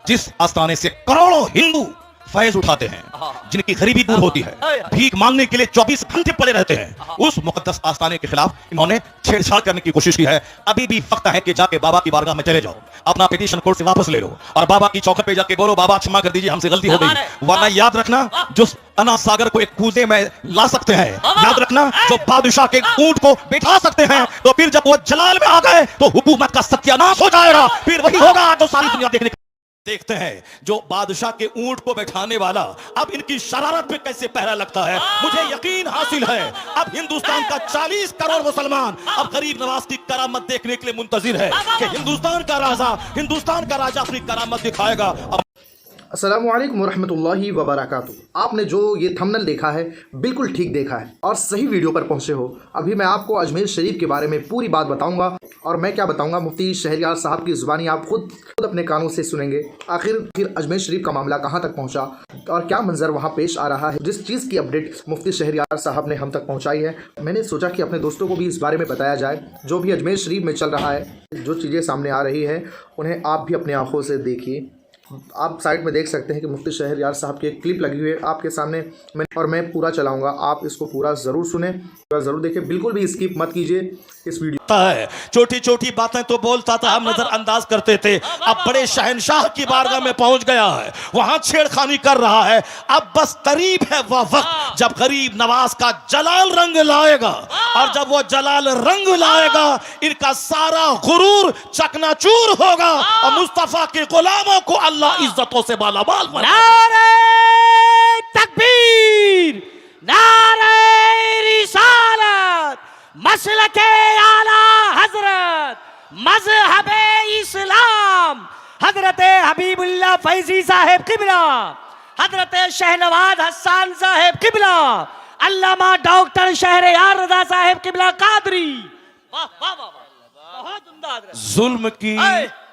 जिस आस्थाने से करोड़ों हिंदू फैज उठाते हैं, जिनकी गरीबी दूर होती है, भीख मांगने के लिए 24 घंटे पड़े रहते हैं, उस मुकद्दस आस्थाने के खिलाफ इन्होंने छेड़छाड़ करने की कोशिश की है। अभी भी वक्त है कि जाके बाबा की बारगाह में चले जाओ, अपना पिटीशन कोर्ट से वापस ले लो और बाबा की चौखट पे जाके बोलो, बाबा क्षमा कर दीजिए, हमसे गलती हो गई। वरना याद रखना, जो अना सागर को एक कूजे में ला सकते हैं, याद रखना, जो बादशाह के ऊंट को बैठा सकते हैं, तो फिर जब वो जलाल में आ गए तो हुकूमत का सत्यानाश हो जाएगा। फिर वही होगा जो सारी दुनिया देखते हैं, जो बादशाह के ऊंट को बैठाने वाला अब इनकी शरारत पे कैसे पहरा लगता है। मुझे यकीन हासिल है अब हिंदुस्तान का 40 करोड़ मुसलमान अब गरीब नवाज की करामत देखने के लिए मुंतजिर है कि हिंदुस्तान का राजा अपनी करामत दिखाएगा। अस्सलामुअलैकुम वरहमतुल्लाहि वबरकातुहू। आपने जो ये थंबनेल देखा है बिल्कुल ठीक देखा है और सही वीडियो पर पहुंचे हो। अभी मैं आपको अजमेर शरीफ के बारे में पूरी बात बताऊंगा और मैं क्या बताऊंगा, मुफ्ती शहरयार साहब की ज़ुबानी आप खुद अपने कानों से सुनेंगे। आखिर अजमेर शरीफ का मामला कहाँ तक पहुँचा और क्या मंजर वहाँ पेश आ रहा है, जिस चीज़ की अपडेट मुफ्ती शहरयार साहब ने हम तक पहुँचाई है। मैंने सोचा कि अपने दोस्तों को भी इस बारे में बताया जाए, जो भी अजमेर शरीफ में चल रहा है, जो चीज़ें सामने आ रही है उन्हें आप भी अपनी आँखों से देखिए। आप साइड में देख सकते हैं कि मुफ्ती शहरयार साहब की एक क्लिप लगी हुई है आपके सामने मैं पूरा चलाऊंगा। आप इसको पूरा ज़रूर सुने, ज़रूर देखें, बिल्कुल भी स्किप मत कीजिए इस वीडियो। छोटी छोटी बातें तो बोलता था, हम नजरअंदाज करते थे। अब बड़े शहनशाह की बारगाह में पहुंच गया है, वहां छेड़खानी कर रहा है। अब बस करीब है वह वक्त जब गरीब नवाज का जलाल रंग लाएगा, और जब वो जलाल रंग लाएगा इनका सारा गुरूर चकनाचूर होगा और मुस्तफा के गुलामों को अल्लाह इज्जतों से मालामाल बनाएगा। नारे तकबीर, नारे रिसालत, मसलके आला हजरत, मजहबे इस्लाम, हजरत हबीबुल्लाह फैजी साहेब किबला, हजरत शहनवाज हसन साहेब किबला, अल्लामा डॉक्टर शहरयार रजा साहेब किबला कादरी। वाह वाह वाह, बहुत उम्दा हजरत। जुल्म की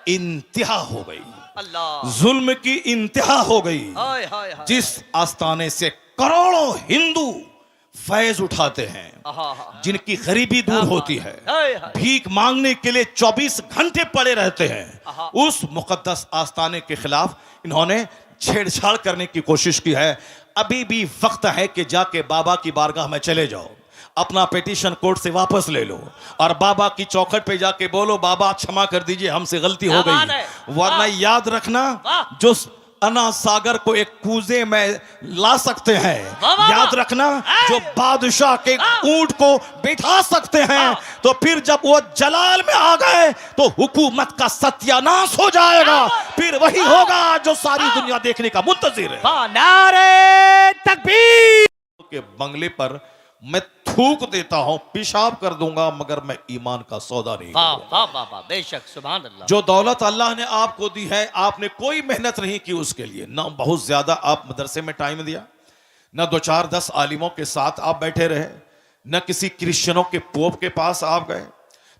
इंतहा हो गई, अल्लाह, जुल्म की इंतहा हो गई। हाय हाय हाय, जिस आस्थाने से करोड़ों हिंदू फैज उठाते हैं, जिनकी गरीबी दूर होती है, भीख मांगने के लिए 24 घंटे पड़े रहते हैं, उस मुकद्दस आस्थाने के खिलाफ इन्होंने छेड़छाड़ करने की कोशिश की है। अभी भी वक्त है कि जाके बाबा की बारगाह में चले जाओ, अपना पिटीशन कोर्ट से वापस ले लो और बाबा की चौखट पे जाके बोलो, बाबा क्षमा कर दीजिए, हमसे गलती हो गई। वरना याद रखना, जो अना सागर को एक कूजे में ला सकते हैं, याद रखना, जो बादशाह के ऊंट को बैठा सकते हैं, तो फिर जब वो जलाल में आ गए तो हुकूमत का सत्यानाश हो जाएगा। फिर वही होगा जो सारी दुनिया देखने का मुंतजिर है। नारे तकबीर। के बंगले पर मैं थूक देता हूं, पेशाब कर दूंगा, मगर मैं ईमान का सौदा नहीं करूंगा। बेशक, सुभान अल्लाह। जो दौलत अल्लाह ने आपको दी है, आपने कोई मेहनत नहीं की उसके लिए, ना बहुत ज्यादा आप मदरसे में टाइम दिया, ना 2-4-10 आलिमों के साथ आप बैठे रहे, न किसी क्रिश्चियनों के पोप के पास आप गए,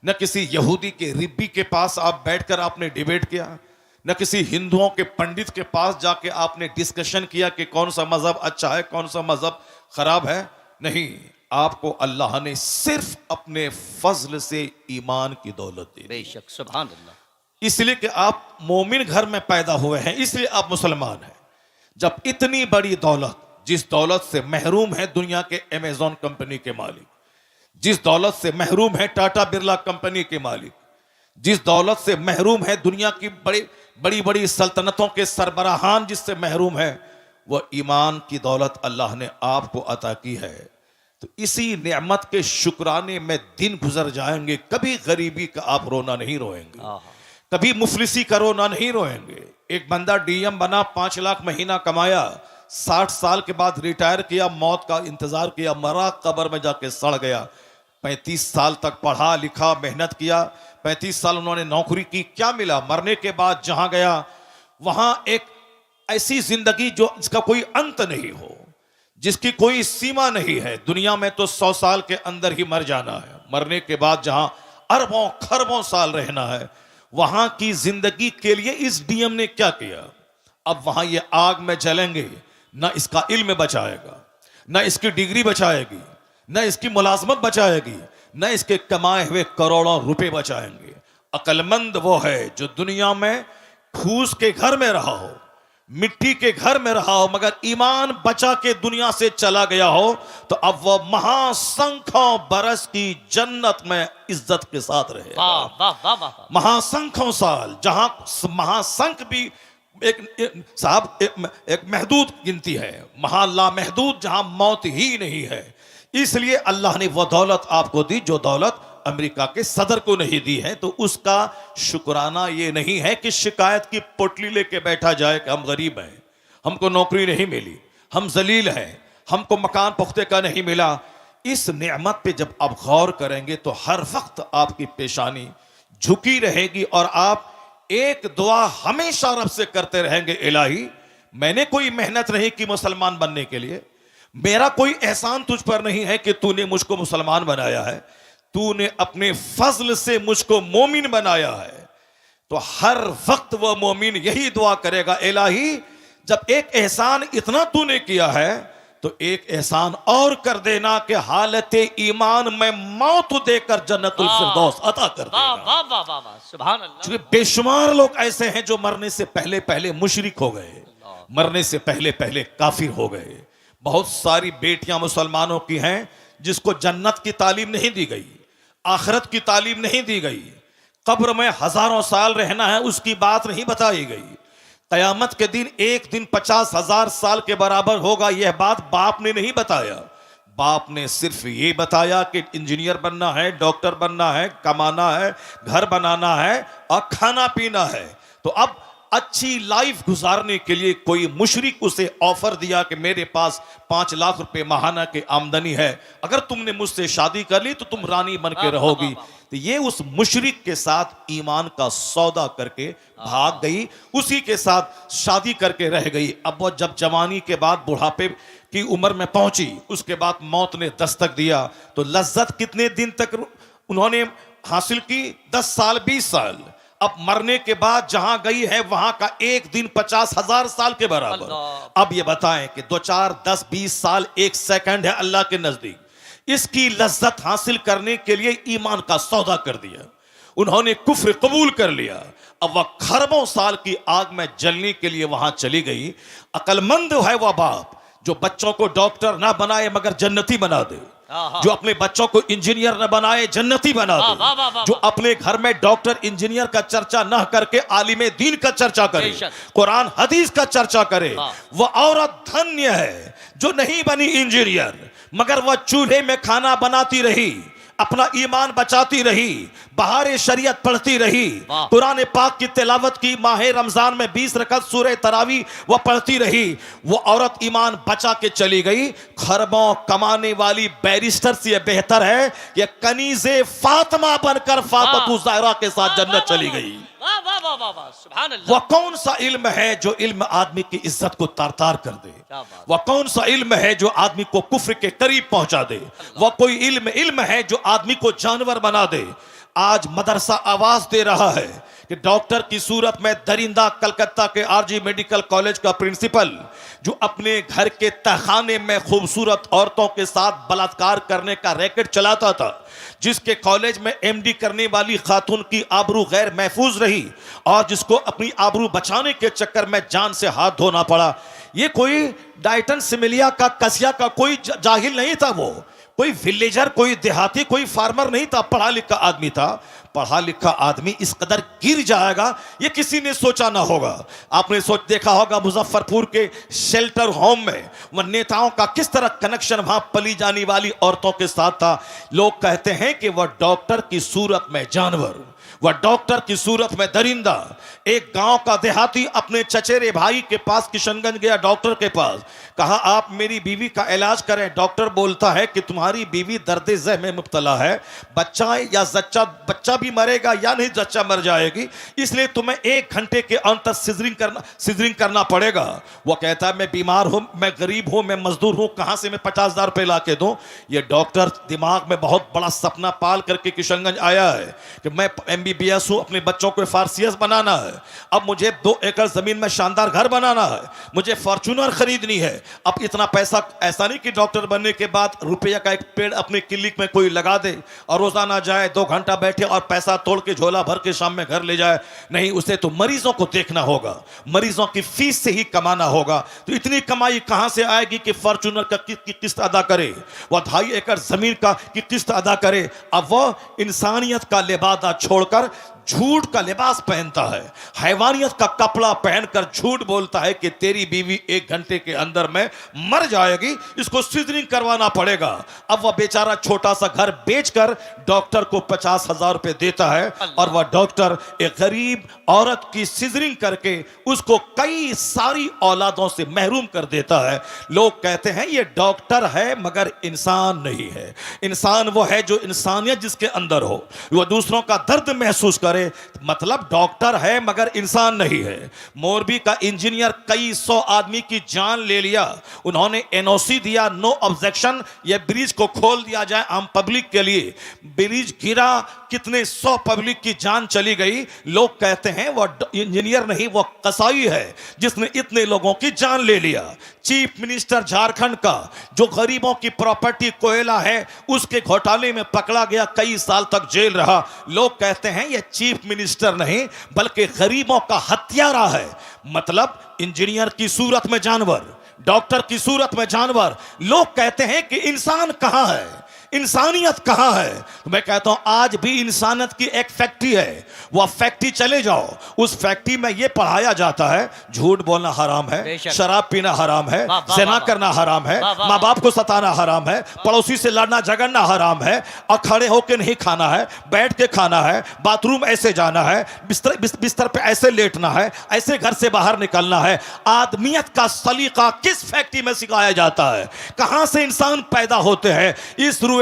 न किसी यहूदी के रिब्बी के पास आप बैठकर आपने डिबेट किया, न किसी हिंदुओं के पंडित के पास जाके आपने डिस्कशन किया कि कौन सा मजहब अच्छा है, कौन सा मजहब खराब है। नहीं, आपको अल्लाह ने सिर्फ अपने फजल से ईमान की दौलत दी। बेशक, सुभान अल्लाह। इसलिए कि आप मोमिन घर में पैदा हुए हैं, इसलिए आप मुसलमान हैं। जब इतनी बड़ी दौलत, जिस दौलत से महरूम है दुनिया के अमेज़न कंपनी के मालिक, जिस दौलत से महरूम है टाटा बिरला कंपनी के मालिक, जिस दौलत से महरूम है दुनिया की बड़ी बड़ी सल्तनतों के सरबराहान, जिससे महरूम है, वह ईमान की दौलत अल्लाह ने आपको अता की है। तो इसी नेमत के शुक्राने में दिन गुजर जाएंगे, कभी गरीबी का आप रोना नहीं रोएंगे, कभी मुफलिसी का रोना नहीं रोएंगे। एक बंदा डीएम बना, 5 लाख महीना कमाया, 60 साल के बाद रिटायर किया, मौत का इंतजार किया, मरा, कब्र में जाके सड़ गया। 35 साल तक पढ़ा लिखा, मेहनत किया, 35 साल उन्होंने नौकरी की, क्या मिला? मरने के बाद जहां गया वहां एक ऐसी जिंदगी जो जिसका कोई अंत नहीं हो, जिसकी कोई सीमा नहीं है। दुनिया में तो 100 साल के अंदर ही मर जाना है, मरने के बाद जहां अरबों खरबों साल रहना है, वहां की जिंदगी के लिए इस डीएम ने क्या किया? अब वहां ये आग में जलेंगे, ना इसका इल्म बचाएगा, ना इसकी डिग्री बचाएगी, ना इसकी मुलाजमत बचाएगी, ना इसके कमाए हुए करोड़ों रुपए बचाएंगे। अक्लमंद वो है जो दुनिया में फूस के घर में रहा हो, मिट्टी के घर में रहा हो, मगर ईमान बचा के दुनिया से चला गया हो, तो अब वह महासंख्यों बरस की जन्नत में इज्जत के साथ रहे। वाह वाह वाह वाह। महासंख्यों साल, जहां महासंख भी एक महदूद गिनती है, महाला महदूद, जहां मौत ही नहीं है। इसलिए अल्लाह ने वह दौलत आपको दी जो दौलत अमेरिका के सदर को नहीं दी है। तो उसका शुक्राना ये नहीं है कि शिकायत की पोटली लेके बैठा जाए कि हम गरीब हैं, हमको नौकरी नहीं मिली, हम जलील हैं, हमको मकान पुख्ते का नहीं मिला। इस नेमत पे जब आप गौर करेंगे तो हर वक्त आपकी पेशानी झुकी रहेगी और आप एक दुआ हमेशा रब से करते रहेंगे, इलाही मैंने कोई मेहनत नहीं की मुसलमान बनने के लिए, मेरा कोई एहसान तुझ पर नहीं है कि तूने मुझको मुसलमान बनाया है, तूने अपने फजल से मुझको मोमिन बनाया है। तो हर वक्त वह मोमिन यही दुआ करेगा, इलाही जब एक एहसान इतना तूने किया है तो एक एहसान और कर देना कि हालत ईमान में मौत देकर जन्नतुल फिरदौस अता कर वाह देना। वाह वाह वाह वाह। सुभान अल्लाह। क्योंकि बेशुमार लोग ऐसे हैं जो मरने से पहले पहले मुशरिक हो गए, मरने से पहले पहले काफिर हो गए। बहुत सारी बेटियां मुसलमानों की हैं जिसको जन्नत की तालीम नहीं दी गई, आखिरत की तालीम नहीं दी गई, कब्र में हजारों साल रहना है उसकी बात नहीं बताई गई, कयामत के दिन एक दिन 50,000 साल के बराबर होगा यह बात बाप ने नहीं बताया। बाप ने सिर्फ ये बताया कि इंजीनियर बनना है, डॉक्टर बनना है, कमाना है, घर बनाना है और खाना पीना है। तो अब अच्छी लाइफ गुजारने के लिए कोई मुशरिक उसे ऑफर दिया कि मेरे पास 5 लाख रुपए माहाना की आमदनी है, अगर तुमने मुझसे शादी कर ली तो तुम रानी बन के रहोगी। तो ये उस मुशरिक के साथ ईमान का सौदा करके भाग गई, उसी के साथ शादी करके रह गई। अब वो जब जवानी के बाद बुढ़ापे की उम्र में पहुंची, उसके बाद मौत ने दस्तक दिया। तो लज्जत कितने दिन तक उन्होंने हासिल की? 10 साल 20 साल। अब मरने के बाद जहां गई है वहां का एक दिन 50,000 साल के बराबर। अब ये बताएं कि 2 4 10 20 साल एक सेकंड है अल्लाह के नजदीक। इसकी लज्जत हासिल करने के लिए ईमान का सौदा कर दिया, उन्होंने कुफ्र कबूल कर लिया। अब वह खरबों साल की आग में जलने के लिए वहां चली गई। अकलमंद है वह बाप जो बच्चों को डॉक्टर ना बनाए मगर जन्नती बना दे, जो अपने बच्चों को इंजीनियर न बनाए जन्नती बना दे, जो अपने घर में डॉक्टर इंजीनियर का चर्चा न करके आलिमे दीन का चर्चा करे, कुरान हदीस का चर्चा करे। वह औरत धन्य है जो नहीं बनी इंजीनियर मगर वह चूल्हे में खाना बनाती रही, अपना ईमान बचाती रही, बहारे शरीयत पढ़ती रही, कुरान पाक की तिलावत की, माह रमजान में 20 रकअत सूरह तरावी वह पढ़ती रही। वो औरत ईमान बचा के चली गई। खरबों कमाने वाली बैरिस्टर से यह बेहतर है कि कनीज़े फातिमा बनकर फातिमा ज़हरा के साथ जन्नत चली गई। वह कौन सा इल्म है जो इल्म आदमी की इज्जत को तार-तार कर दे? वह कौन सा इल्म है जो आदमी को कुफ्र के करीब पहुंचा दे? वह कोई इल्म है जो आदमी को जानवर बना दे? आज मदरसा आवाज दे रहा है कि डॉक्टर की सूरत में दरिंदा कलकत्ता के आरजी मेडिकल कॉलेज का प्रिंसिपल जो अपने घर के तहखाने में खूबसूरत औरतों के साथ बलात्कार करने का रैकेट चलाता था, जिसके कॉलेज में एमडी करने वाली खातून की आबरू गैर महफूज रही और जिसको अपनी आबरू बचाने के चक्कर में जान से हाथ धोना पड़ा। ये कोई डाइटन सिमिलिया का कसिया का कोई जाहिल नहीं था, वो कोई विलेजर, कोई देहाती, कोई फार्मर नहीं था, पढ़ा लिखा आदमी था। पढ़ा लिखा आदमी इस कदर गिर जाएगा ये किसी ने सोचा ना होगा। आपने देखा होगा मुजफ्फरपुर के शेल्टर होम में वह नेताओं का किस तरह कनेक्शन वहां पली जाने वाली औरतों के साथ था। लोग कहते हैं कि वह डॉक्टर की सूरत में जानवर, वह डॉक्टर की सूरत में दरिंदा। एक गांव का देहाती अपने चचेरे भाई के पास किशनगंज गया, डॉक्टर के पास, कहा आप मेरी बीवी का इलाज करें। डॉक्टर बोलता है कि तुम्हारी बीवी दर्द ज़ह में मुब्तला है, बच्चा भी मरेगा या नहीं जच्चा मर जाएगी, इसलिए तुम्हें 1 घंटे के अंतर सिजरिंग करना पड़ेगा। वो कहता है मैं बीमार हूं, मैं गरीब हूं, मैं मजदूर हूं, कहां से मैं 50,000 रुपए ला के दूं? ये डॉक्टर दिमाग में बहुत बड़ा सपना पाल करके किशनगंज आया है कि मैं MB MBBS हूं, अपने बच्चों को FRCS बनाना है, अब मुझे 2 एकड़ जमीन में शानदार घर बनाना है, मुझे फॉर्च्यूनर खरीदनी है। अब इतना पैसा, ऐसा नहीं कि डॉक्टर बनने के बाद रुपया का एक पेड़ अपने क्लिनिक में कोई लगा दे और रोजाना जाए 2 घंटा बैठे और पैसा तोड़ के झोला भर के शाम में घर ले जाए। नहीं, उसे तो मरीजों को देखना होगा, मरीजों की फीस से ही कमाना होगा। तो इतनी कमाई कहां से आएगी कि फॉर्च्यूनर का की किस्त अदा करे, वह 2.5 एकड़ जमीन का की किस्त अदा करे। अब वह इंसानियत का लिबादा छोड़कर झूठ का लिबास पहनता है, हैवानियत का कपड़ा पहनकर झूठ बोलता है कि तेरी बीवी 1 घंटे के अंदर में मर जाएगी, इसको सीजरिंग करवाना पड़ेगा। अब वह बेचारा छोटा सा घर बेचकर डॉक्टर को 50,000 रुपए देता है और वह डॉक्टर एक गरीब औरत की सीजरिंग करके उसको कई सारी औलादों से महरूम कर देता है। लोग कहते हैं ये डॉक्टर है मगर इंसान नहीं है। इंसान वो है जो इंसानियत जिसके अंदर हो, वह दूसरों का दर्द महसूस करे, मतलब डॉक्टर है मगर इंसान नहीं है। मोरबी का इंजीनियर कई 100 आदमी की जान ले लिया, उन्होंने NOC दिया, नो ऑब्जेक्शन, ये ब्रिज को खोल दिया जाए आम पब्लिक के लिए। ब्रिज गिरा, कितने 100 पब्लिक की जान चली गई। लोग कहते हैं वह इंजीनियर नहीं, वह कसाई है जिसने इतने लोगों की जान ले लिया। चीफ मिनिस्टर झारखंड का जो गरीबों की प्रॉपर्टी कोयला है उसके घोटाले में पकड़ा गया, कई साल तक जेल रहा। लोग कहते हैं यह चीफ मिनिस्टर नहीं बल्कि गरीबों का हत्यारा है। मतलब इंजीनियर की सूरत में जानवर, डॉक्टर की सूरत में जानवर। लोग कहते हैं कि इंसान कहां है, इंसानियत कहां है। तो मैं कहता हूं आज भी इंसानियत की एक फैक्ट्री है, वह फैक्ट्री चले जाओ, उस फैक्ट्री में यह पढ़ाया जाता है झूठ बोलना हराम है, शराब पीना हराम है, ज़िना करना हराम है, माँ बाप को सताना हराम है, पड़ोसी से लड़ना झगड़ना हराम है, और खड़े होकर नहीं खाना है, बैठ के खाना है, बाथरूम ऐसे जाना है, बिस्तर पे ऐसे लेटना है, ऐसे घर से बाहर निकलना है। आदमियत का सलीका किस फैक्ट्री में सिखाया जाता है? कहां से इंसान पैदा होते हैं?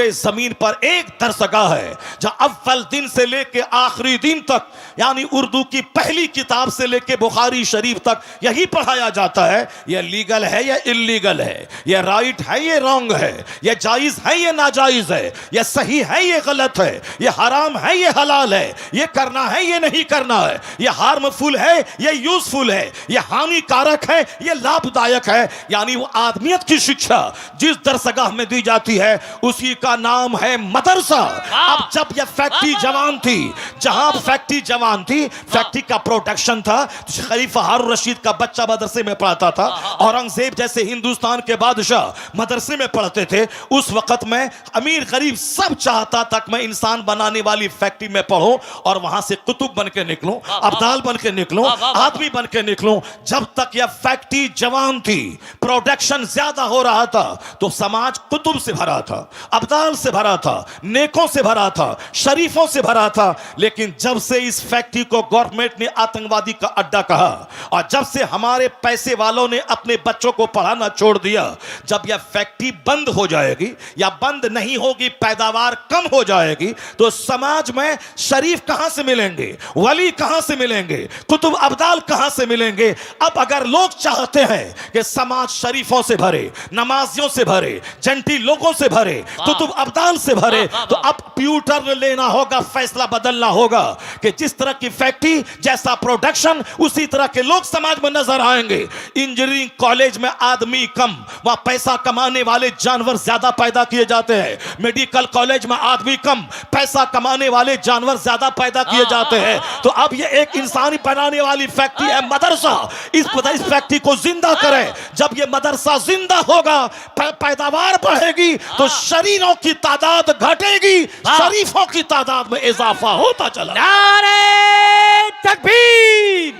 इस जमीन पर एक दरसगाह है जहां अव्वल दिन से लेकर आखिरी दिन तक, यानी उर्दू की पहली किताब से लेकर बुखारी शरीफ तक यही पढ़ाया जाता है। यह लीगल है या इल्लीगल है, यह राइट है ये रॉन्ग है, यह जायज है ये नाजायज है, यह सही है ये गलत है, यह हराम है ये हलाल है, यह करना है ये नहीं करना है, यह हार्मफुल है ये यूजफुल है, यह हानिकारक है ये लाभदायक है। यानी वो आदमियत की शिक्षा जिस दरसगाह में दी जाती है उसी का नाम है मदरसा। अब जब यह फैक्ट्री जवान थी, जहां फैक्ट्री जवान थी, फैक्ट्री का प्रोडक्शन था, तो खलीफा हारून रशीद का बच्चा मदरसे में पढ़ता था, औरंगजेब जैसे हिंदुस्तान के बादशाह मदरसे में पढ़ते थे। उस वक्त में अमीर गरीब सब चाहता था मैं इंसान बनाने वाली फैक्ट्री में पढ़ूं और वहां से कुतुब बन के निकलूं, अब्दाल बन के निकलूं, आदमी बन के निकलूं। जब तक यह फैक्ट्री जवान थी, प्रोडक्शन ज्यादा हो रहा था, तो समाज कुतुब से भरा था, अब्दाल से भरा था, नेकों से भरा था, शरीफों से भरा था। लेकिन जब से इस फैक्ट्री को गवर्नमेंट ने आतंकवादी का अड्डा कहा और जब से हमारे पैसे वालों ने अपने बच्चों को पढ़ाना छोड़ दिया, जब यह फैक्ट्री बंद हो जाएगी या बंद नहीं होगी, पैदावार कम हो जाएगी, तो समाज में शरीफ कहां से मिलेंगे, वली कहां से मिलेंगे, कुतुब अब्दाल कहां से मिलेंगे? अब अगर लोग चाहते हैं कि समाज शरीफों से भरे, नमाजियों से भरे, जंटी लोगों से भरे, कुतुब अब्दाल से भरे, तो अब प्यूटर लेना होगा, फैसला बदलना होगा कि जिस तरह की फैक्ट्री जैसा प्रोडक्शन उसी तरह के लोग समाज में नजर आएंगे। इंजीनियरिंग कॉलेज में आदमी कम, वहां पैसा कमाने वाले जानवर ज्यादा पैदा किए जाते हैं। मेडिकल कॉलेज में आदमी कम, पैसा कमाने वाले जानवर ज्यादा पैदा किए जाते हैं। तो अब ये एक इंसानी बनाने वाली फैक्ट्री है मदरसा। इस फैक्ट्री को जिंदा करें। जब ये मदरसा जिंदा होगा, पैदावार बढ़ेगी, तो शरीरों की तादाद घटेगी, शरीफों की तादाद में इजाफा होता चला। नारे तकबीर,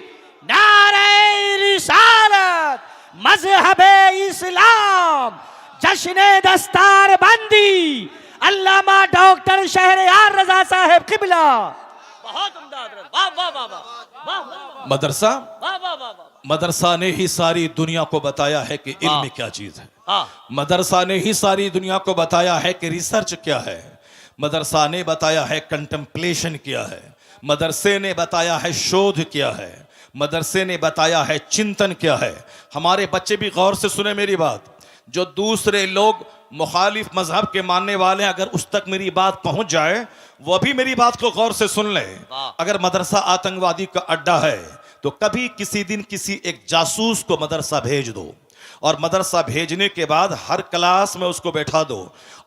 नारे रिसालत, मजहबे इस्लाम, जश्ने दस्तार बंदी, अल्लामा डॉक्टर शहरयार रजा साहब किबला। बहुत उम्दा, वाह वाह वाह वाह। मदरसा, वाह वाह वाह। मदरसा ने ही सारी दुनिया को बताया है कि इल्म क्या चीज है। मदरसा ने ही सारी दुनिया को बताया है कि रिसर्च क्या है। मदरसा ने बताया है कंटेम्पलेशन क्या है। मदरसे ने बताया है शोध क्या है। मदरसे ने बताया है चिंतन क्या है। हमारे बच्चे भी गौर से सुने मेरी बात। जो दूसरे लोग मुखालिफ मजहब के मानने वाले अगर उस तक मेरी बात पहुंच जाए, वो भी मेरी बात को गौर से सुन ले। अगर मदरसा आतंकवादी का अड्डा है तो कभी किसी दिन किसी एक जासूस को मदरसा भेज दो, और मदरसा भेजने के बाद हर क्लास में उसको बैठा दो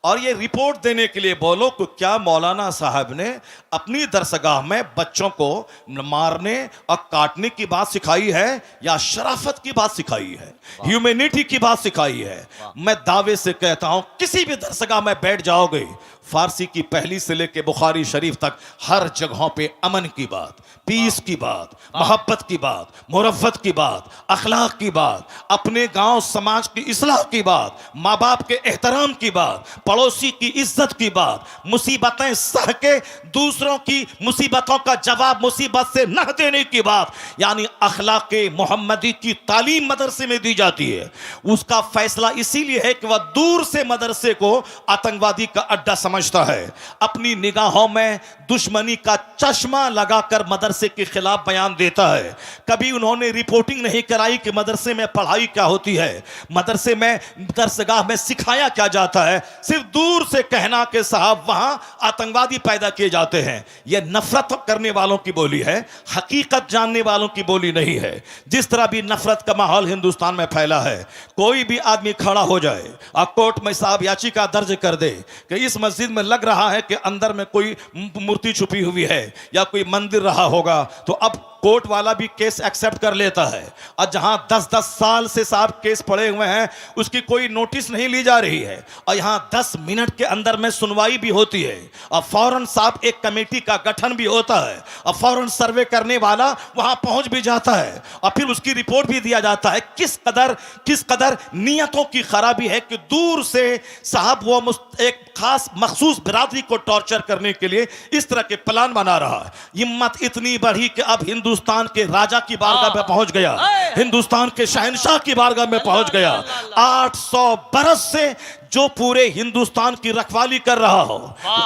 और ये रिपोर्ट देने के लिए बोलो कि क्या मौलाना साहब ने अपनी दरसगाह में बच्चों को मारने और काटने की बात सिखाई है या शराफत की बात सिखाई है, ह्यूमैनिटी की बात सिखाई है। मैं दावे से कहता हूं किसी भी दरसगाह में बैठ जाओगे, फारसी की पहली से लेकर बुखारी शरीफ तक हर जगहों पे अमन की बात, पीस की बात, मोहब्बत की बात, मुरफ़्फ़त की बात, अखलाक की बात, अपने गांव समाज की इस्लाह की बात, माँ बाप के एहतराम की बात, पड़ोसी की इज्जत की बात, मुसीबतें सह के दूसरों की मुसीबतों का जवाब मुसीबत से न देने की बात, यानी अखलाक मोहम्मदी की तालीम मदरसे में दी जाती है। उसका फैसला इसीलिए है कि वह दूर से मदरसे को आतंकवादी का अड्डा समझता है। अपनी निगाहों में दुश्मनी का चश्मा लगाकर मदरसे के खिलाफ बयान देता है। कभी उन्होंने रिपोर्टिंग नहीं कराई कि मदरसे में पढ़ाई क्या होती है, मदरसे में दरसगाह में सिखाया क्या जाता है। सिर्फ दूर से कहना कि साहब वहां आतंकवादी पैदा किए जाते हैं। यह नफरत करने वालों की बोली है, हकीकत जानने वालों की बोली नहीं है। जिस तरह भी नफरत का माहौल हिंदुस्तान में फैला है, कोई भी आदमी खड़ा हो जाए और कोर्ट में साहब याचिका दर्ज कर दे कि इस मस्जिद में लग रहा है कि अंदर में कोई मूर्ति छुपी हुई है या कोई मंदिर रहा होगा, तो अब कोर्ट वाला भी केस एक्सेप्ट कर लेता है। और जहां 10-10 साल से साहब केस पड़े हुए हैं, उसकी कोई नोटिस नहीं ली जा रही है, और यहां 10 मिनट के अंदर में सुनवाई भी होती है, और फौरन साहब एक कमेटी का गठन भी होता है, और फौरन सर्वे करने वाला वहां पहुंच भी जाता है, और फिर उसकी रिपोर्ट भी दिया जाता है। किस कदर नियतों की खराबी है कि दूर से साहब वो एक खास मखसूस बिरादरी को टॉर्चर करने के लिए इस तरह के प्लान बना रहा है। हिम्मत इतनी बढ़ी कि अब हिंदुस्तान के राजा की बारगाह में पहुंच गया, हिंदुस्तान के शहंशाह की बारगाह में पहुंच गया। 800 बरस से जो पूरे हिंदुस्तान की रखवाली कर रहा हो,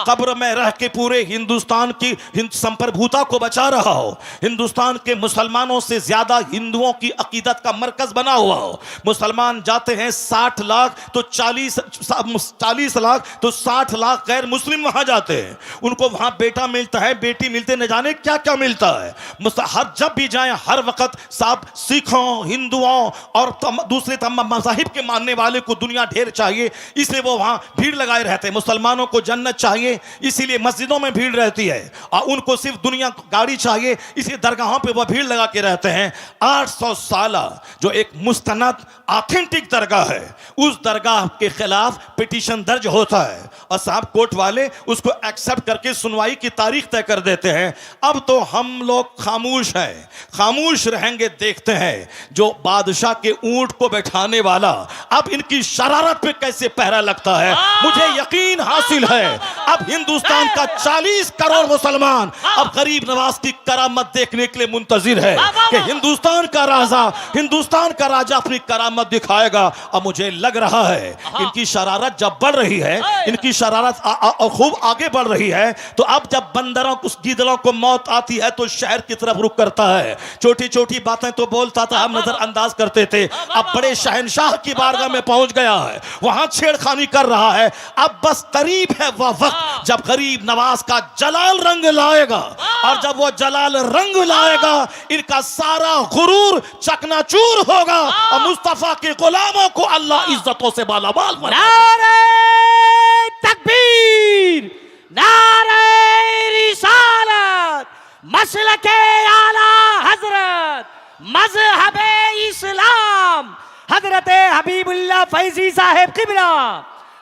कब्र में रह के पूरे हिंदुस्तान की संप्रभुता को बचा रहा हो, हिंदुस्तान के मुसलमानों से ज्यादा हिंदुओं की अकीदत का मरकज बना हुआ हो। मुसलमान जाते हैं 60 लाख तो 40 लाख तो 60 लाख गैर मुस्लिम वहां जाते हैं। उनको वहां बेटा मिलता है, बेटी मिलते, न जाने क्या क्या मिलता है। हर जब भी जाएं हर वक्त साहब सिखों, हिंदुओं और दूसरे तमाम मज़ाहिब के मानने वाले को दुनिया ढेर चाहिए, इसलिए वो वहां भीड़ लगाए रहते हैं। मुसलमानों को जन्नत चाहिए, इसीलिए मस्जिदों में भीड़ रहती है, और उनको सिर्फ दुनिया गाड़ी चाहिए, इसलिए दरगाहों पे वो भीड़ लगा के रहते हैं। 800 साल जो एक मुस्तनद ऑथेंटिक दरगाह है, उस दरगाह के खिलाफ पिटीशन दर्ज होता है, और साहब कोर्ट वाले उसको एक्सेप्ट करके सुनवाई की तारीख तय कर देते हैं। अब तो हम लोग खामोश हैं, खामोश रहेंगे, देखते हैं जो बादशाह के ऊंट को बैठाने वाला अब इनकी शरारत पे कैसे पहरा लगता है। मुझे यकीन हासिल है अब हिंदुस्तान का 40 करोड़ मुसलमान अब गरीब नवाज की करामत देखने के लिए मुंतजिर है कि हिंदुस्तान का राजा अपनी करामत दिखाएगा। अब मुझे लग रहा है इनकी शरारत जब बढ़ रही है, इनकी शरारत खूब आगे बढ़ रही है, तो अब जब बंदरों को, गीदड़ों को मौत आती है तो शहर की तरफ रुख करता है। छोटी छोटी बातें तो बोलता था, हम नजरअंदाज करते थे, अब बड़े शहंशाह की बारगाह में पहुंच गया है, वहां छेड़खानी कर रहा है। अब बस करीब है वह वक्त जब गरीब नवाज का जलाल रंग लाएगा, और जब वो जलाल रंग लाएगा इनका सारा गुरूर चकनाचूर होगा, और मुस्तफा के गुलामों को अल्लाह इज्जतों से मालामाल बनाएगा। नारे तकबीर, नारे रिसालत, मसलके आला हजरत, मजहबे इस्लाम, हजरत हबीबुल्लाह फैजी साहेब किबला,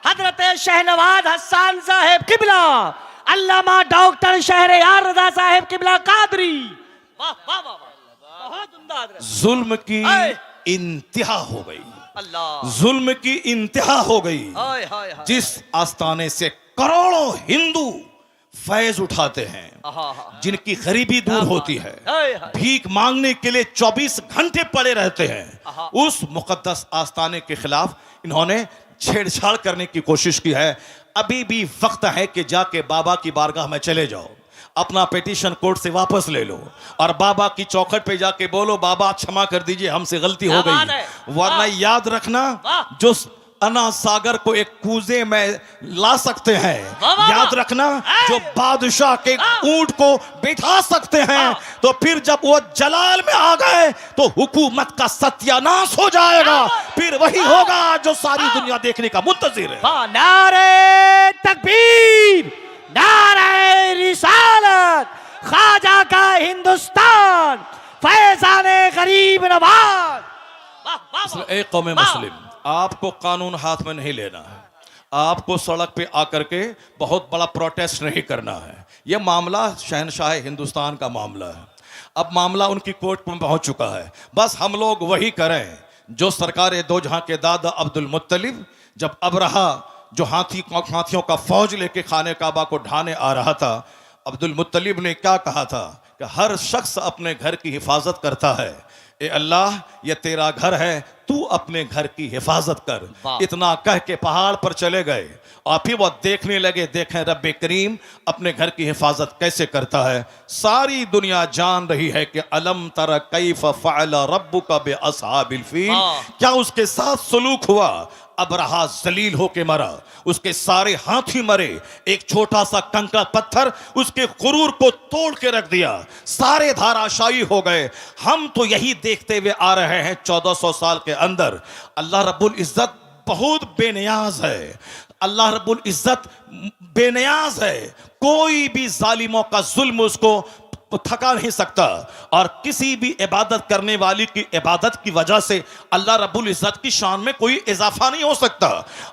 हजरत शहनवाज हसन साहेब किबला, अल्लामा डॉक्टर शहरयार रजा साहेब किबला कादरी। वाह वाह वाह, बहुत उम्दा हजरत। जुल्म की इंतहा हो गई, अल्लाह, जुल्म की इंतहा हो गई। हाय हाय हाय, जिस आस्थाने से करोड़ों हिंदू फैज उठाते हैं, जिनकी गरीबी दूर होती है, भीख मांगने के लिए 24 घंटे पड़े रहते हैं, उस मुकद्दस आस्थाने के खिलाफ इन्होंने छेड़छाड़ करने की कोशिश की है। अभी भी वक्त है कि जाके बाबा की बारगाह में चले जाओ, अपना पिटीशन कोर्ट से वापस ले लो, और बाबा की चौखट पे जाके बोलो, बाबा क्षमा कर दीजिए, हमसे गलती हो गई। वरना याद रखना, जो अना सागर को एक कूजे में ला सकते हैं। वाह, वाह, याद वाह। रखना, है। जो बादशाह के ऊंट को बैठा सकते हैं, तो फिर जब वो जलाल में आ गए तो हुकूमत का सत्यानाश हो जाएगा। फिर वही होगा जो सारी दुनिया देखने का मुंतजिर है। वाह, नारे तकबीर, नारे रिसालत, ख्वाजा का हिंदुस्तान, फैजाने गरीब नवाज। वाह, वाह, वाह। ए कौम मुस्लिम, आपको कानून हाथ में नहीं लेना है, आपको सड़क पे आकर के बहुत बड़ा प्रोटेस्ट नहीं करना है। यह मामला शहनशाह हिंदुस्तान का मामला है। अब मामला उनकी कोर्ट में पहुंच चुका है। बस हम लोग वही करें जो सरकार दो जहां के दादा अब्दुल मुत्तलिब, जब अबरहा जो हाथियों का फौज लेके खाने काबा को ढाने आ रहा था, अब्दुल मुत्तलिब ने क्या कहा था कि हर शख्स अपने घर की हिफाजत करता है। ए अल्लाह, ये तेरा घर है, तू अपने घर की हिफाजत कर। वाह। इतना कह के पहाड़ पर चले गए और फिर वो देखने लगे, देखें रब्बे करीम अपने घर की हिफाजत कैसे करता है। सारी दुनिया जान रही है कि अलम तर कैफ फअल रब्बुका बि अस्हाबिल फील, वाह। क्या उसके साथ सलूक हुआ। अबरहा जलील होके मरा, उसके सारे हाथी मरे, एक छोटा सा कंकड़ पत्थर उसके गुरूर को तोड़ के रख दिया, सारे धाराशायी हो गए। हम तो यही देखते हुए आ रहे हैं 1400 साल के अंदर। अल्लाह रब्बुल इज्जत बहुत बेनियाज है, अल्लाह रब्बुल इज्जत बेनियाज है। कोई भी जालिमों का जुल्म उसको थका नहीं सकता, और किसी भी इबादत करने वाली की इबादत की वजह से अल्लाह रब्बुल इज्जत की शान में कोई इजाफा नहीं हो सकता।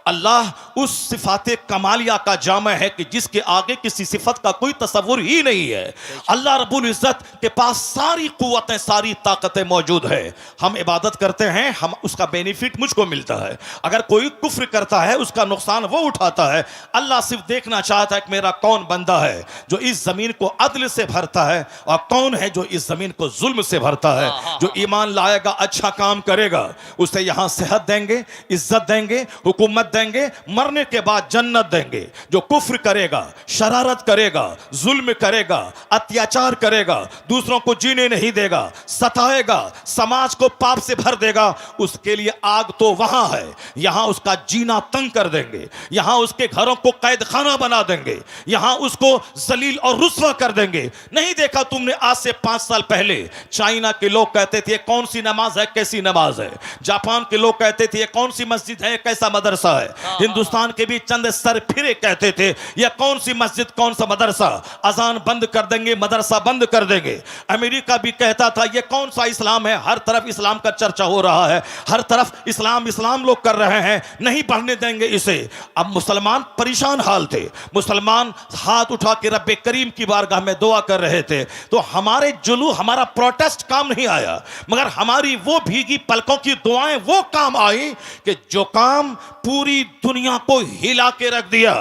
अल्लाह उस सिफाते कमालिया का जामा है कि जिसके आगे किसी सिफत का कोई तसव्वुर ही नहीं है। अल्लाह रब्बुल इज्जत के पास सारी कुव्वतें, सारी ताकतें मौजूद है। हम इबादत करते हैं, हम उसका बेनिफिट मुझको मिलता है। अगर कोई कुफ्र करता है उसका नुकसान वो उठाता है। अल्लाह सिर्फ देखना चाहता है कि मेरा कौन बंदा है जो इस जमीन को अदल से भरता है, और कौन है जो इस जमीन को जुल्म से भरता है। जो ईमान लाएगा, अच्छा काम करेगा, उसे यहां सेहत देंगे, इज्जत देंगे, हुकूमत देंगे, मरने के बाद जन्नत देंगे। जो कुफ्र करेगा, शरारत करेगा, जुल्म करेगा, अत्याचार करेगा, दूसरों को जीने नहीं देगा, सताएगा, समाज को पाप से भर देगा, उसके लिए आग तो वहां है, यहां उसका जीना तंग कर देंगे, यहां उसके घरों को कैद खाना बना देंगे, यहां उसको जलील और रुस्वा कर देंगे। नहीं देखा तुमने आज से 5 साल पहले चाइना के लोग कहते थे कौन सी नमाज है, कैसी नमाज है। जापान के लोग कहते थे कौन सी मस्जिद है, कैसा मदरसा है। हिंदुस्तान के भी चंद सरफिरे कहते थे यह कौन सी मस्जिद, कौन सा मदरसा, अजान बंद कर देंगे, मदरसा बंद कर देंगे। अमेरिका भी कहता था यह कौन सा इस्लाम है, हर तरफ इस्लाम का चर्चा हो रहा है, हर तरफ इस्लाम इस्लाम लोग कर रहे हैं, नहीं बढ़ने देंगे इसे। अब मुसलमान परेशान हाल थे, मुसलमान हाथ उठा के रब्बे करीम की बारगाह में दुआ कर रहे थे। तो हमारे जुलू, हमारा प्रोटेस्ट काम नहीं आया, मगर हमारी वो भीगी पलकों की दुआएं वो काम आई कि जो काम पूरी दुनिया को हिला के रख दिया।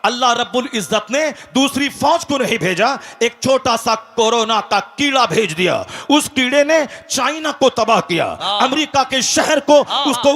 अल्लाह रब्बुल इज्जत ने दूसरी फौज को नहीं भेजा, एक छोटा सा कोरोना का कीड़ा भेज दिया। उस कीड़े ने चाइना को तबाह किया, अमेरिका के शहर को,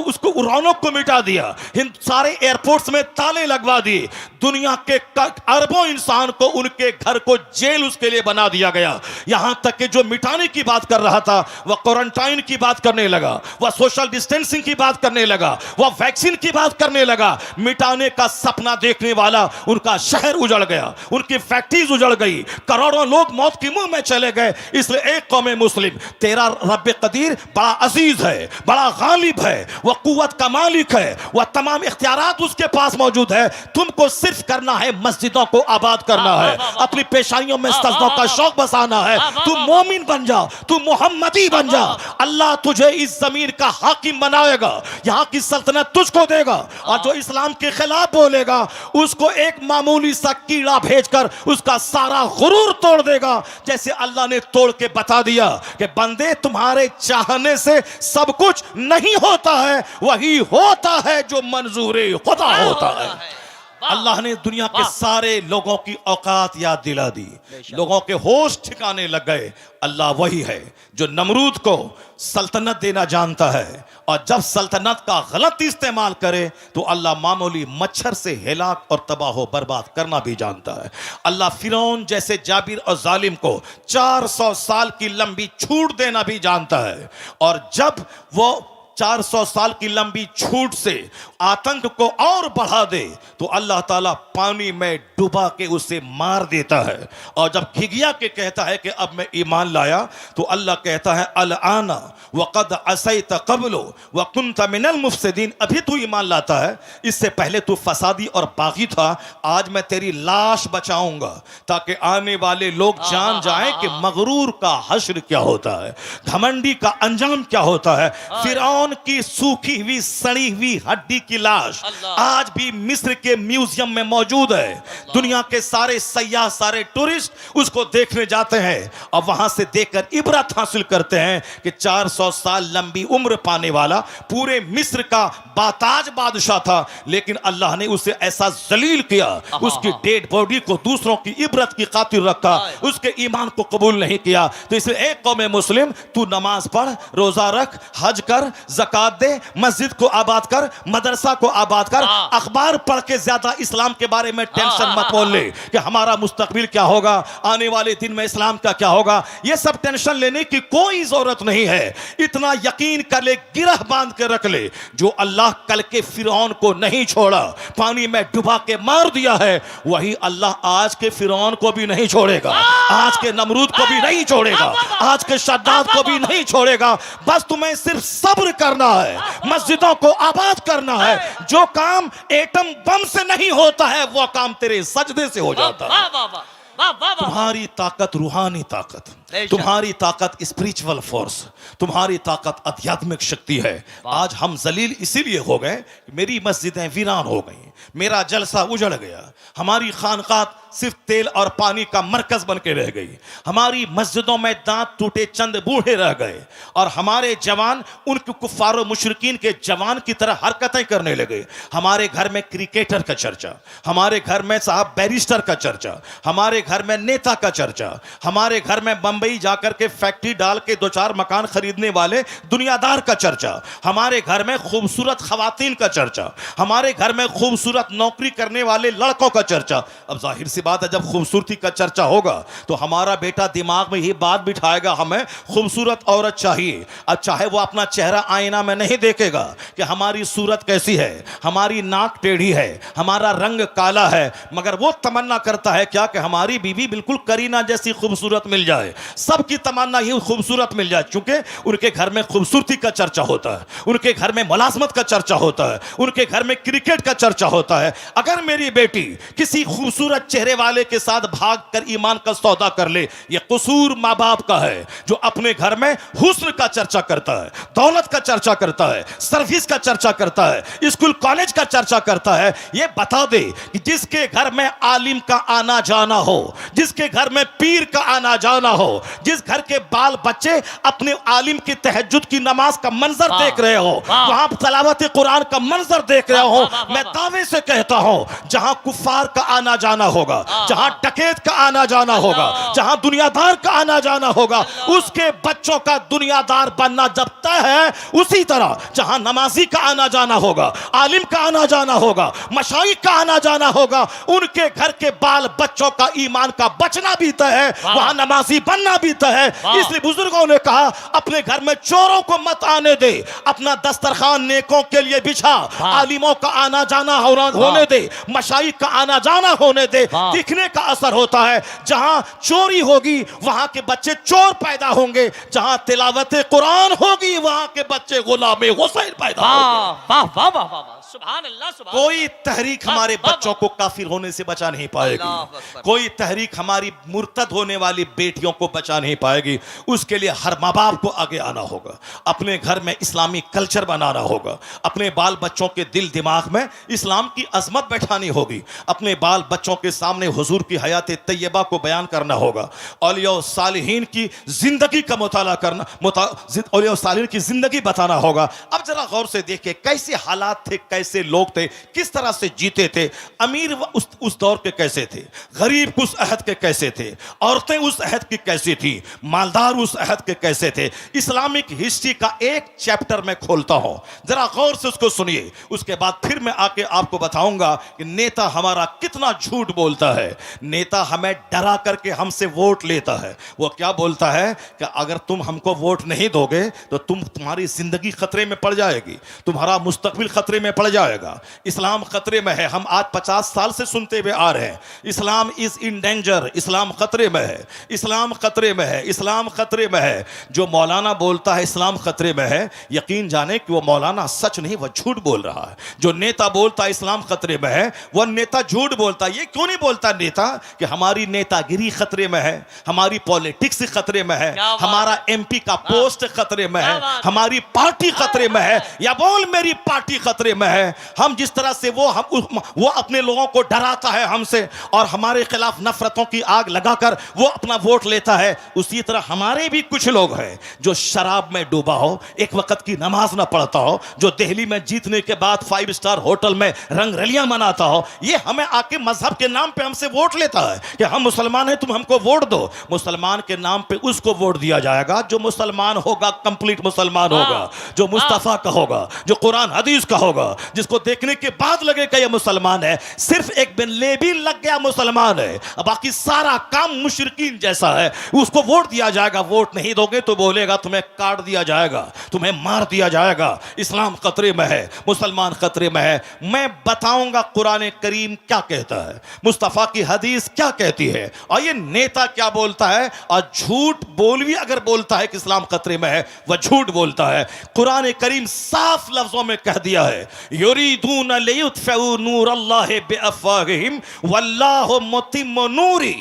उसको रौनक को मिटा दिया, सारे एयरपोर्ट्स में ताले लगवा दिए, दुनिया के अरबों इंसान को उनके घर को जेल उसके लिए बना दिया गया। यहां तक कि जो मिटाने की बात कर रहा था वह क्वारंटाइन की बात करने लगा, वह सोशल डिस्टेंसिंग की बात करने लगा, वह वैक्सीन की बात करने लगा। मिटाने का सपना देखने वाला उनका शहर उजड़ गया, उनकी फैक्ट्रीज उजड़ गई, करोड़ों लोग मौत के मुंह में चले गए। इसलिए एक कौम मुस्लिम, तेरा रब्बे कदीर बड़ा अजीज है, बड़ा गालिब है, वह कुव्वत का मालिक है, वह तमाम इख्तियारात उसके पास मौजूद है। तुमको सिर्फ करना है मस्जिदों को आबाद करना है, अपनी पेशानियों में सजदों का शौक बसाना है। तू मोमिन बन जा, तू मोहम्मदी बन जा, अल्लाह तुझे इस जमीन का हाकिम बनाएगा, यहां की सल्तनत तुझको देगा। और जो इस्लाम के खिलाफ बोलेगा उसको एक मामूली सा कीड़ा भेजकर उसका सारा गुरूर तोड़ देगा। जैसे अल्लाह ने तोड़ के बता दिया कि बंदे तुम्हारे चाहने से सब कुछ नहीं होता है, वही होता है जो मंजूरे खुदा होता है। अल्लाह ने दुनिया के सारे लोगों की औकात याद दिला दी, लोगों के होश ठिकाने लग गए। अल्लाह वही है जो नमरूद को सल्तनत देना जानता है, और जब सल्तनत का गलत इस्तेमाल करे तो अल्लाह मामूली मच्छर से हिलाक और तबाह बर्बाद करना भी जानता है। अल्लाह फिरौन जैसे जाबिर और जालिम को 400 साल की लंबी छूट देना भी जानता है, और जब वो 400 साल की लंबी छूट से आतंक को और बढ़ा दे तो अल्लाह ताला पानी में डुबा के उसे मार देता है। और जब घिघिया के कहता है कि अब मैं ईमान लाया तो अल्लाह कहता है अल आना वक़द असैत क़ब्लो व कुन्त मिनल मुफ़सिदीन, अभी तू ईमान लाता है, इससे पहले तू फसादी और बागी था। आज मैं तेरी लाश बचाऊंगा ताकि आने वाले लोग जान जाएं कि मगरूर का हश्र क्या होता है, घमंडी का अंजाम क्या होता है। फिरौन की सूखी हुई सड़ी हुई हड्डी की लाश आज भी मिस्र के म्यूजियम में मौजूद है। दुनिया के सारे सयाह, सारे टूरिस्ट उसको देखने जाते हैं और वहां से देखकर इबरत हासिल करते हैं कि 400 साल लंबी उम्र पाने वाला पूरे मिस्र का बाताज बादशाह था, लेकिन अल्लाह ने उसे ऐसा जलील किया, उसकी डेड बॉडी को दूसरों की इबरत की खातिर रखा, उसके ईमान को कबूल नहीं किया। तो इसलिए एक कौम मुस्लिम, तू नमाज पढ़, रोजा रख, हज कर, ज़कात दे, मस्जिद को आबाद कर, मदरसा को आबाद कर, अखबार पढ़ के ज्यादा इस्लाम के बारे में टेंशन मत बोल ले कि हमारा मुस्तकबिल क्या होगा, आने वाले दिन में इस्लाम का क्या होगा। यह सब टेंशन लेने की कोई जरूरत नहीं है। इतना यकीन कर ले, गिरह बांध के रख ले, जो अल्लाह कल के फिरौन को नहीं छोड़ा, पानी में डुबा के मार दिया है, वही अल्लाह आज के फिरौन को भी नहीं छोड़ेगा, आज के नमरूद को भी नहीं छोड़ेगा, आज के शद्दाद को भी नहीं छोड़ेगा। बस तुम्हें सिर्फ सब्र करना है, मस्जिदों को आबाद करना है। जो काम एटम बम से नहीं होता है वो काम तेरे सजदे से हो जाता है। तुम्हारी ताकत रूहानी ताकत, तुम्हारी ताकत स्पिरिचुअल फोर्स, तुम्हारी ताकत आध्यात्मिक शक्ति है। आज हम जलील इसीलिए हो गए, मेरी मस्जिदें वीरान हो गई, मेरा जलसा उजड़ गया, हमारी खानकाह सिर्फ तेल और पानी का मरकज बन के रह गई, हमारी मस्जिदों में दांत टूटे चंद बूढ़े रह गए और हमारे जवान उनके कुफ्फार और मुशरिकीन के जवान की तरह हरकतें करने लगे। हमारे घर में क्रिकेटर का चर्चा, हमारे घर में साहब बैरिस्टर का चर्चा, हमारे घर में नेता का चर्चा, हमारे घर में बंबई जाकर के फैक्ट्री डाल के 2-4 मकान खरीदने वाले दुनियादार का चर्चा, हमारे घर में खूबसूरत खवातीन का चर्चा, हमारे घर में खूबसूरत नौकरी करने वाले लड़कों का चर्चा। अब जाहिर सी बात है, जब खूबसूरती का चर्चा होगा तो हमारा बेटा दिमाग में ये बात बिठाएगा हमें खूबसूरत औरत चाहिए। अब चाहे वो अपना चेहरा आईना में नहीं देखेगा कि हमारी सूरत कैसी है, हमारी नाक टेढ़ी है, हमारा रंग काला है, मगर वो तमन्ना करता है क्या कि हमारी बीवी बिल्कुल करीना जैसी खूबसूरत मिल जाए। सबकी तमन्ना ये खूबसूरत मिल जाए, क्योंकि उनके घर में खूबसूरती का चर्चा होता है, उनके घर में मुलाजमत का चर्चा होता है, उनके घर में क्रिकेट का चर्चा होता है। अगर मेरी बेटी किसी खूबसूरत चेहरे वाले के साथ भागकर ईमान का सौदा कर ले, यह कसूर मां बाप का है जो अपने घर में हुस्न का चर्चा करता है, दौलत का चर्चा करता है, सर्विस का चर्चा करता है, स्कूल कॉलेज का चर्चा करता है। यह बता दे कि जिसके घर में आलिम का आना जाना हो, जिसके घर में पीर का आना जाना हो, जिस घर के बाल बच्चे अपने आलिम की तहज्जुद की नमाज का मंजर देख रहे हो, वहां तलावत कुरान का मंजर देख रहे हो, मैं दावे से कहता हूं जहां कुफार का आना जाना होगा, जहां डकैत का आना जाना होगा, जहां दुनियादार का आना जाना होगा, उसके बच्चों का दुनियादार बनना जब तय है, उसी तरह जहां नमाजी का आना जाना होगा, आलिम का आना जाना होगा, मशाइख का आना जाना होगा, उनके घर के बाल बच्चों का ईमान का बचना भी तय है, वहां नमाजी बनना भी तय है। इसलिए बुजुर्गों ने कहा अपने घर में चोरों को मत आने दे, अपना दस्तरखान नेकों के लिए बिछा, आलिमों का आना जाना होने दे, मशाइख का आना जाना होने दे। दिखने का असर होता है, जहां चोरी होगी वहां के बच्चे चोर पैदा होंगे, जहां तिलावत कुरान होगी वहां के बच्चे गुलाम हुसैन पैदा होंगे। वाह वाह वाह वाह, सुभान अल्लाह, सुभान कोई तहरीक हमारे बच्चों को काफिर होने से बचा नहीं पाएगी, कोई तहरीक हमारी मुर्तद होने वाली बेटियों को बचा नहीं पाएगी। उसके लिए हर माँ बाप को आगे आना होगा, अपने घर में इस्लामी कल्चर बनाना होगा, अपने बाल बच्चों के दिल दिमाग में इस्लाम की अजमत बैठानी होगी, अपने बाल बच्चों के सामने हुजूर की हयात तैयबा को बयान करना होगा, औलिया और सालिहीन की जिंदगी का मुताला करना, औलिया और सालिहीन की जिंदगी बताना होगा। अब जरा गौर से देखिए कैसे हालात थे, कैसे लोग थे, किस तरह से जीते थे। अमीर उस दौर के कैसे थे, गरीब उस अहद के कैसे थे, औरतें उस अहद की कैसे कैसी थी, मालदार उस अहद के कैसे थे। इस्लामिक हिस्ट्री का एक चैप्टर मैं खोलता हूं, जरा गौर से उसको सुनिए। उसके बाद फिर मैं आके आपको बताऊंगा कि नेता हमारा कितना झूठ बोलता है। नेता हमें डरा करके हमसे वोट लेता है। वो क्या बोलता है कि अगर तुम हमको वोट नहीं दोगे तो तुम्हारी जिंदगी खतरे में पड़ जाएगी, तुम्हारा मुस्तकबिल खतरे में पड़ जाएगा, इस्लाम खतरे में है। हम आज 50 साल से सुनते हुए आ रहे हैं, इस्लाम इज इन डेंजर, इस्लाम खतरे में है, इस्लाम खतरे में है, इस्लाम खतरे में है। जो मौलाना बोलता है इस्लाम खतरे में है, यकीन जाने कि वो मौलाना सच नहीं, वह झूठ बोल रहा है। जो नेता बोलता है इस्लाम खतरे में है, वह नेता झूठ बोलता है। ये क्यों नहीं बोलता नेता कि हमारी नेतागिरी खतरे में है, हमारी पॉलिटिक्स खतरे में है, क्या बात हमारा है? एमपी का पोस्ट खतरे में क्या है, बात है? हमारी पार्टी खतरे में है, या बोल मेरी पार्टी खतरे में है। हम जिस तरह से वो अपने लोगों को डराता है हमसे और हमारे खिलाफ नफरतों की आग लगाकर वो अपना वोट लेता है, उसी तरह हमारे भी कुछ लोग हैं जो शराब में डूबा हो, एक वक्त की नमाज ना पढ़ता हो, जो दिल्ली में जीतने के बाद 5 स्टार होटल में रंगरलियां मनाता हो, ये हमें आके मजहब के नाम पे हमसे वोट लेता है कि हम मुसलमान हैं, तुम हमको वोट दो। मुसलमान के नाम पे उसको वोट दिया जाएगा जो मुसलमान होगा, कंप्लीट मुसलमान होगा, जो मुस्तफा का होगा, जो कुरान हदीस का होगा, जिसको देखने के बाद लगेगा ये मुसलमान है। सिर्फ एक बिन लेबी लग गया मुसलमान है, बाकी सारा काम मुशरिकीन जैसा है, उसको वोट दिया जाएगा। वोट नहीं दोगे तो बोलेगा तुम्हें काट दिया जाएगा, तुम्हें मार दिया जाएगा। इस्लाम खतरे में है, मुसलमान खतरे में है। मैं बताऊंगा कुरान करीम क्या कहता है, मुस्तफा की हदीस क्या कहती है, और ये नेता क्या बोलता है। और झूठ बोल भी अगर बोलता है कि इस्लाम खतरे में है, वह झूठ बोलता है। कुरान करीम साफ लफ्जों में कह दिया है, युरीदून लियुत्फिउ नूरल्लाहि बिअफ़वाहिहिम वल्लाहु मुतिम्मु नूरी।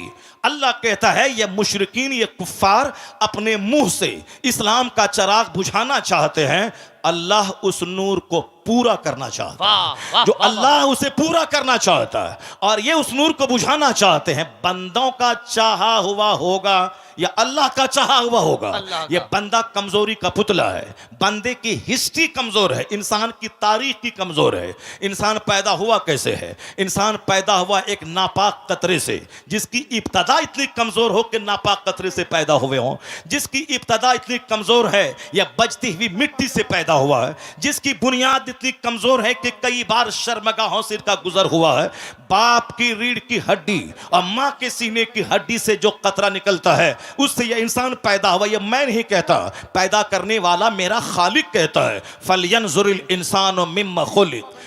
अल्लाह कहता है ये मुशरिकीन, ये कुफ्फार अपने मुंह से इस्लाम का चिराग बुझाना चाहते हैं, अल्लाह उस नूर को पूरा करना चाहता वाह, है। वाह, जो वाह, अल्लाह उसे पूरा करना चाहता है और ये उस नूर को बुझाना चाहते हैं। बंदों का चाहा हुआ होगा या अल्लाह का चाहा हुआ होगा, अल्लाह ये का। बंदा कमजोरी का पुतला है। बंदे की हिस्ट्री कमजोर है, इंसान की तारीख की कमजोर है। इंसान पैदा हुआ कैसे है? इंसान पैदा हुआ एक नापाक कतरे से, जिसकी इब्तदा इतनी कमजोर हो कि नापाक कतरे से पैदा हुए हों, जिसकी इब्तदा इतनी कमजोर है या बजती हुई मिट्टी से पैदा हुआ है, जिसकी बुनियाद इतनी कमजोर है कि कई बार शर्मगाहों से इसका गुजर हुआ है। बाप की रीढ़ की हड्डी और मां के सीने की हड्डी से जो कतरा निकलता है, उससे यह इंसान पैदा हुआ। यह मैं नहीं कहता, पैदा करने वाला मेरा खालिक कहता है। फलयंजुरिल इंसानु मिम्मा खुलिक़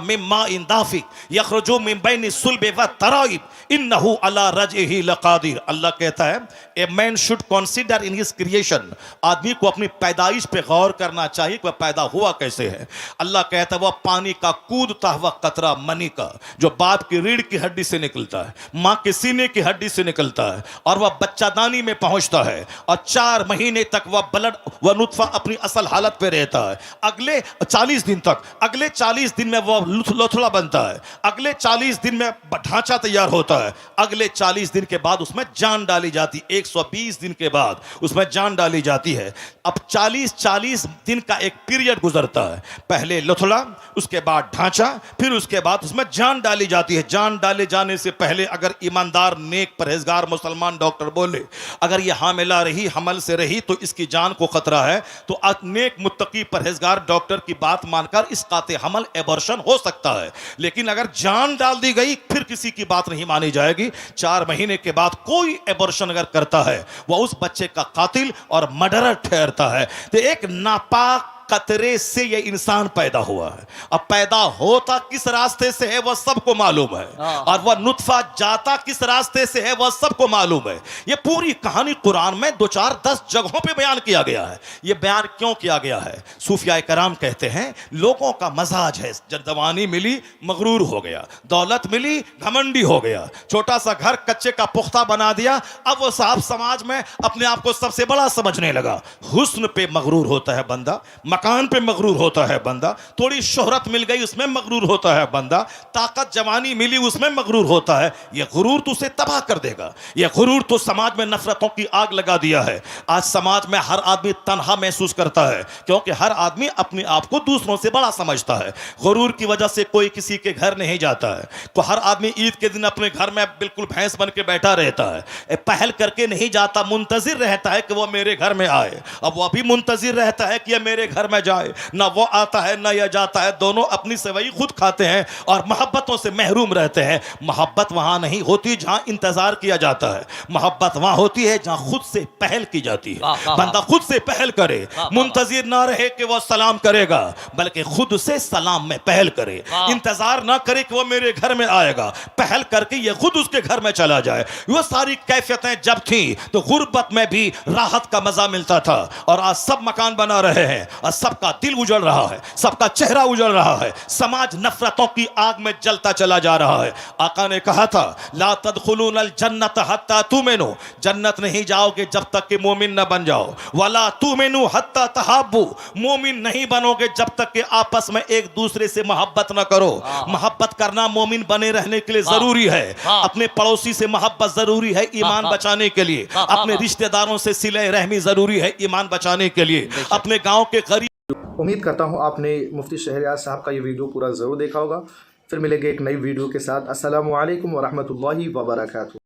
मिम्मा इन दाफिक यखरुजु मिन बैनि सुल्बि व तराइब इन्नहु अला रजइही लक़ादिर। अल्लाह कहता है a man should consider in his creation. आदमी को अपनी पैदाइश पे गौर करना चाहिए कि वह पैदा हुआ कैसे है। अल्लाह कहता है वह पानी का कूदता हुआ कतरा मनी का, जो बाप की रीढ़ की हड्डी से निकलता है, मां के सीने की हड्डी से निकलता है, और वह बच्चादानी में पहुंचता है और 4 महीने तक वह ब्लड वह नुत्फा अपनी असल हालत पे रहता है। अगले 40 दिन तक, अगले 40 दिन में वह लोथड़ा बनता है, अगले 40 दिन में ढांचा तैयार होता है, अगले 40 दिन के बाद उसमें जान डाली जाती, 120 दिन के बाद उसमें जान डाली जाती है। अब 40 दिन का एक पीरियड गुजरता है, पहले लोथड़ा, उसके बाद ढांचा, फिर उसके बाद उसमें जान डाली जाती है। जान डाले जाने से पहले अगर ईमानदार नेक परहेजगार मुसलमान डॉक्टर बोले अगर यह हामिला रही, हमल से रही तो इसकी जान को खतरा है, तो नेक मुत्तकी परहेजगार डॉक्टर की बात मानकर इस काते हमल एबॉर्शन हो सकता है। लेकिन अगर जान डाल दी गई फिर किसी की बात नहीं मानी जाएगी। 4 महीने के बाद कोई एबॉर्शन अगर करता है वह उस बच्चे का कातिल और मर्डरर ठहरता है। तो एक नापाक कतरे से यह इंसान पैदा हुआ है। अब पैदा होता किस रास्ते से है वह सबको मालूम है, और वह नुत्फा जाता किस रास्ते से है वह सबको मालूम है। यह पूरी कहानी कुरान में 2-4-10 जगहों पे बयान किया गया है। यह बयान क्यों किया गया है? सूफिया कराम कहते हैं लोगों का मजाज है, जब जवानी मिली मगरूर हो गया, दौलत मिली घमंडी हो गया, छोटा सा घर कच्चे का पुख्ता बना दिया, अब वो साहब समाज में अपने आप को सबसे बड़ा समझने लगा। हुस्न पे मगरूर होता है बंदा, मकान पे मगरूर होता है बंदा, थोड़ी शोहरत मिल गई उसमें मगरूर होता है बंदा, ताकत जवानी मिली उसमें मगरूर होता है। यह गुरूर तो उसे तबाह कर देगा। यह गुरूर तो समाज में नफरतों की आग लगा दिया है। आज समाज में हर आदमी तन्हा महसूस करता है, क्योंकि हर आदमी अपने आप को दूसरों से बड़ा समझता है। गुरूर की वजह से कोई किसी के घर नहीं जाता है। तो हर आदमी ईद के दिन अपने घर में बिल्कुल भैंस बन के बैठा रहता है, पहल करके नहीं जाता, मुंतजिर रहता है कि वो मेरे घर में आए। अब वो भी मुंतजिर रहता है कि यह मेरे घर में जाए। ना वो आता है ना यह जाता है, दोनों अपनी सेवई खुद खाते हैं और मोहब्बतों से महरूम रहते हैं। मोहब्बत वहां नहीं होती जहां इंतजार किया जाता है, मोहब्बत वहां होती है जहां खुद से पहल की जाती है। बंदा खुद से पहल करे, मुंतजिर ना रहे कि वो सलाम करेगा, बल्कि खुद से सलाम में पहल करे। इंतजार ना करे कि वो मेरे घर में आएगा, पहल करके ये खुद उसके घर में चला जाए। वो सारी कैफियतें जब थी तो गुर्बत में भी राहत का मजा मिलता था, और आज सब मकान बना रहे हैं और सबका दिल उजड़ रहा है, सबका चेहरा उजड़ रहा है, समाज नफरतों की आग में जलता चला जा रहा है। आका ने कहा था ला तदखुलूनल जन्नत हत्ता तुमिनु, जन्नत नहीं जाओगे जब तक कि मोमिन न बन जाओ। वला तुमिनु हत्ता तहाब्बू, मोमिन नहीं बनोगे जब तक कि आपस में एक दूसरे से मोहब्बत न करो। मोहब्बत करना मोमिन बने रहने के लिए जरूरी है। अपने पड़ोसी से मोहब्बत जरूरी है ईमान बचाने के लिए, अपने रिश्तेदारों से सिले रहमी जरूरी है ईमान बचाने के लिए, अपने गांव के गरीब। उम्मीद करता हूँ आपने मुफ्ती शहरयार साहब का ये वीडियो पूरा ज़रूर देखा होगा। फिर मिलेंगे एक नई वीडियो के साथ। अस्सलामु अलैकुम वरहमतुल्लाहि वबरकातुहू।